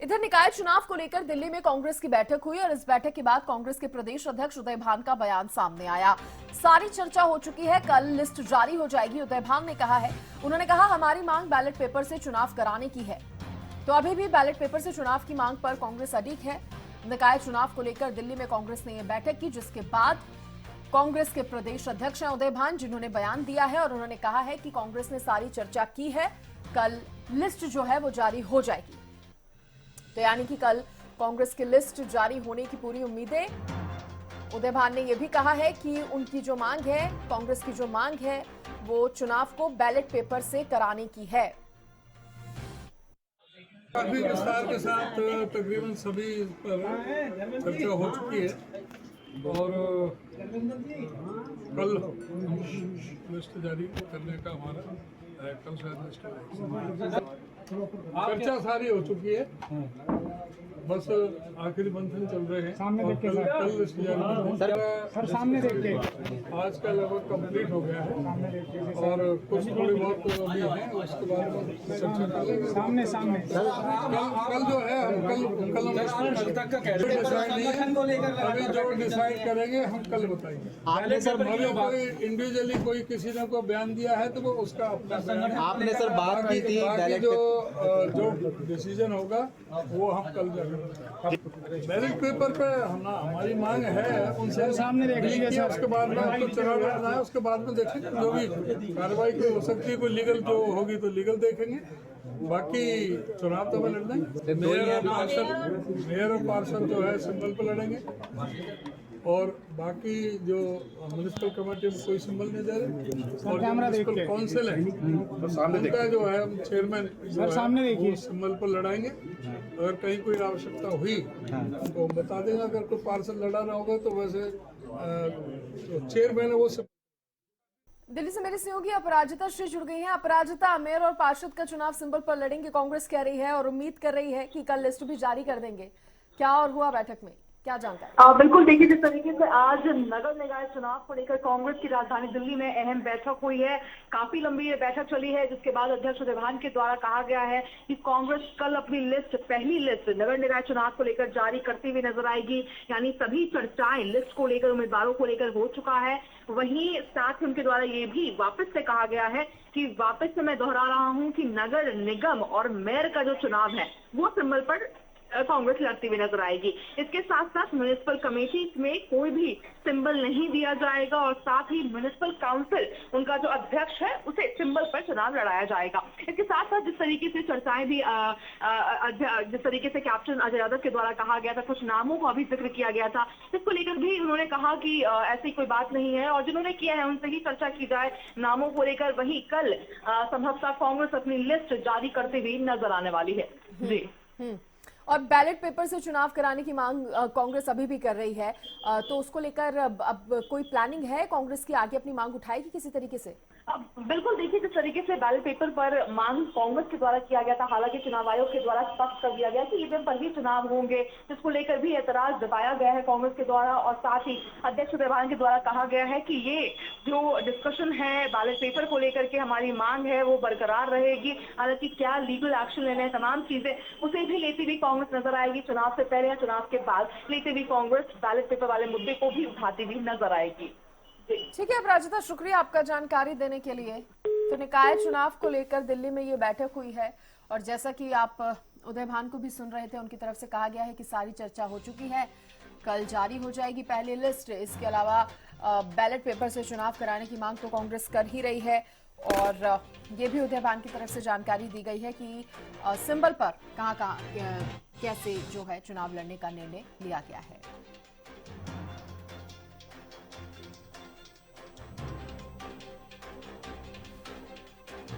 इधर निकाय चुनाव को लेकर दिल्ली में कांग्रेस की बैठक हुई और इस बैठक के बाद कांग्रेस के प्रदेश अध्यक्ष उदय भान का बयान सामने आया। सारी चर्चा हो चुकी है, कल लिस्ट जारी हो जाएगी, उदय भान ने कहा है। उन्होंने कहा, हमारी मांग बैलेट पेपर से चुनाव कराने की है। तो अभी भी बैलेट पेपर से चुनाव की मांग पर कांग्रेस अडिग है। निकाय चुनाव को लेकर दिल्ली में कांग्रेस ने यह बैठक की, जिसके बाद कांग्रेस के प्रदेश अध्यक्ष हैं उदय भान, जिन्होंने बयान दिया है और उन्होंने कहा है कि कांग्रेस ने सारी चर्चा की है, कल लिस्ट जो है वो जारी हो जाएगी। तो यानी कि कल कांग्रेस की लिस्ट जारी होने की पूरी उम्मीदें। उदय भान ने यह भी कहा है कि उनकी जो मांग है, कांग्रेस की जो मांग है, वो चुनाव को बैलेट पेपर से कराने की है। काफी विस्तार के साथ तकरीबन सभी पर चर्चा हो चुकी है और कल लिस्ट जारी करने का हमारा कल शायद लिस्ट चर्चा सारी हो चुकी है, बस आखिरी मंथन चल रहे हैं। सामने देख के कल लिस्ट जारी सर सामने देख के आज का लगभग कंप्लीट हो गया है और कुछ थोड़ी बहुत अभी है, उसके बाद में चर्चा कर लेंगे। सामने सामने कल जो है हम कल अभी जो डिसाइड करेंगे हम कल बताएंगे। आपने सर कोई इंडिविजुअली कोई किसी ने कोई बयान दिया है तो वो उसका अपना बयान है। आपने सर बात की थी बाकी जो डिसीजन होगा वो हम कल बैलेट पेपर पे हमारी मांग है उनसे सामने देख लीजिए सर। उसके बाद में आपको चुनाव लड़ना है, उसके बाद में देखेंगे जो भी कार्रवाई हो सकती है, कोई लीगल जो होगी तो लीगल देखेंगे, बाकी चुनाव तो हमें लड़ना है। मेयर और पार्षद जो है सिंबल पर लड़ेंगे और बाकी जो म्युनिसिपल कमेटी में कोई सिंबल नहीं दे रहे और म्युनिसिपल काउंसिल है उनका जो है चेयरमैन सामने देखिए सिंबल पर लड़ाएंगे। अगर कहीं कोई आवश्यकता हुई तो बता देगा, अगर कोई पार्षद लड़ाना होगा तो वैसे जो चेयरमैन है वो सब। दिल्ली से मेरे सहयोगी अपराजिता श्री जुड़ गई हैं। अपराजिता, मेयर और पार्षद का चुनाव सिंबल पर लड़ेंगे कांग्रेस कह रही है और उम्मीद कर रही है कि कल लिस्ट भी जारी कर देंगे। क्या और हुआ बैठक में, क्या जानकारी? बिल्कुल, देखिए जिस तरीके से आज नगर निकाय चुनाव को लेकर कांग्रेस की राजधानी दिल्ली में अहम बैठक हुई है। काफी लंबी ये बैठक चली है, जिसके बाद अध्यक्ष उदय भान के द्वारा कहा गया है कि कांग्रेस कल अपनी लिस्ट, पहली लिस्ट नगर निकाय चुनाव को लेकर जारी करती हुई नजर आएगी। यानी सभी चर्चाएं लिस्ट को लेकर, उम्मीदवारों को लेकर हो चुका है। वहीं साथ ही उनके द्वारा ये भी वापस से कहा गया है कि वापस से मैं दोहरा रहा हूं कि नगर निगम और मेयर का जो चुनाव है वो सिंबल पर कांग्रेस लड़ती हुई नजर आएगी। इसके साथ साथ म्युनिसिपल कमेटी में कोई भी सिंबल नहीं दिया जाएगा और साथ ही म्युनिसिपल काउंसिल, उनका जो अध्यक्ष है, उसे सिंबल पर चुनाव लड़ाया जाएगा। इसके साथ साथ जिस तरीके से चर्चाएं भी जिस तरीके से कैप्टन अजय यादव के द्वारा कहा गया था, कुछ नामों का भी जिक्र किया गया था, इसको लेकर भी उन्होंने कहा कि ऐसी कोई बात नहीं है और जिन्होंने किया है उनसे ही चर्चा की जाए नामों को लेकर। वही कल संभवतः कांग्रेस अपनी लिस्ट जारी करते हुए नजर आने वाली है। जी। और बैलेट पेपर से चुनाव कराने की मांग कांग्रेस अभी भी कर रही है, तो उसको लेकर अब कोई प्लानिंग है कांग्रेस की, आगे अपनी मांग उठाएगी किसी तरीके से? बिल्कुल, देखिए जिस तरीके से बैलेट पेपर पर मांग कांग्रेस के द्वारा किया गया था, हालांकि चुनाव आयोग के द्वारा स्पष्ट कर दिया गया कि ईवीएम पर ही चुनाव होंगे, जिसको लेकर भी एतराज जताया गया है कांग्रेस के द्वारा। और साथ ही अध्यक्ष उदय भान के द्वारा कहा गया है कि ये जो डिस्कशन है बैलेट पेपर को लेकर के, हमारी मांग है वो बरकरार रहेगी। हालांकि क्या लीगल एक्शन लेने हैं, तमाम चीजें उसे भी लेती हुई कांग्रेस नजर आएगी। चुनाव से पहले या चुनाव के बाद लेते हुई कांग्रेस बैलेट पेपर वाले मुद्दे को भी उठाती हुई नजर आएगी। ठीक है अपराजिता, शुक्रिया आपका जानकारी देने के लिए। तो निकाय चुनाव को लेकर दिल्ली में ये बैठक हुई है और जैसा कि आप उदय भान को भी सुन रहे थे, उनकी तरफ से कहा गया है कि सारी चर्चा हो चुकी है, कल जारी हो जाएगी पहली लिस्ट। इसके अलावा बैलेट पेपर से चुनाव कराने की मांग तो कांग्रेस कर ही रही है और ये भी उदय भान की तरफ से जानकारी दी गई है कि सिंबल पर कहां कैसे जो है चुनाव लड़ने का निर्णय लिया गया है।